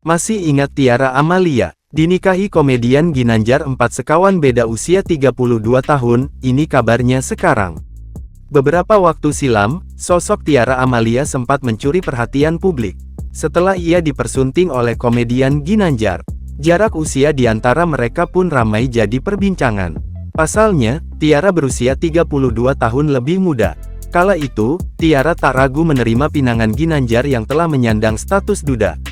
Masih ingat Tiara Amalia? Dinikahi komedian Ginanjar 4 sekawan beda usia 32 tahun, ini kabarnya sekarang. Beberapa waktu silam, sosok Tiara Amalia sempat mencuri perhatian publik. Setelah ia dipersunting oleh komedian Ginanjar, jarak usia di antara mereka pun ramai jadi perbincangan. Pasalnya, Tiara berusia 32 tahun lebih muda. Kala itu, Tiara tak ragu menerima pinangan Ginanjar yang telah menyandang status duda.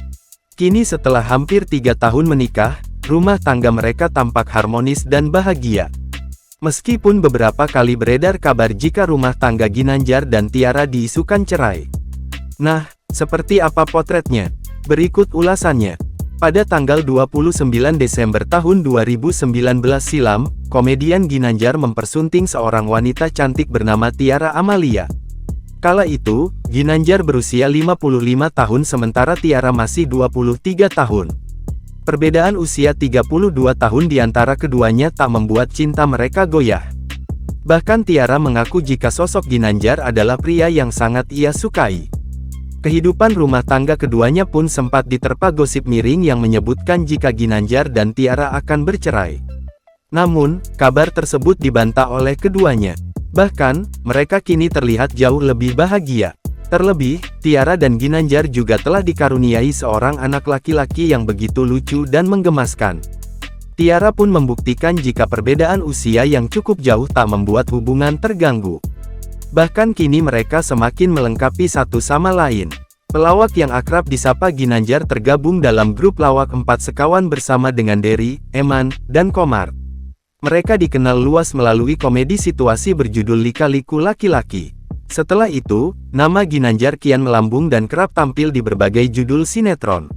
Kini setelah hampir 3 tahun menikah, rumah tangga mereka tampak harmonis dan bahagia. Meskipun beberapa kali beredar kabar jika rumah tangga Ginanjar dan Tiara diisukan cerai. Nah, seperti apa potretnya? Berikut ulasannya. Pada tanggal 29 Desember tahun 2019 silam, komedian Ginanjar mempersunting seorang wanita cantik bernama Tiara Amalia. Kala itu, Ginanjar berusia 55 tahun sementara Tiara masih 23 tahun. Perbedaan usia 32 tahun di antara keduanya tak membuat cinta mereka goyah. Bahkan Tiara mengaku jika sosok Ginanjar adalah pria yang sangat ia sukai. Kehidupan rumah tangga keduanya pun sempat diterpa gosip miring yang menyebutkan jika Ginanjar dan Tiara akan bercerai. Namun, kabar tersebut dibantah oleh keduanya. Bahkan, mereka kini terlihat jauh lebih bahagia. Terlebih, Tiara dan Ginanjar juga telah dikaruniai seorang anak laki-laki yang begitu lucu dan menggemaskan. Tiara pun membuktikan jika perbedaan usia yang cukup jauh tak membuat hubungan terganggu. Bahkan kini mereka semakin melengkapi satu sama lain. Pelawak yang akrab disapa Ginanjar tergabung dalam grup lawak 4 sekawan bersama dengan Dery, Eman, dan Komar. Mereka dikenal luas melalui komedi situasi berjudul Lika-Liku Laki-Laki. Setelah itu, nama Ginanjar kian melambung dan kerap tampil di berbagai judul sinetron.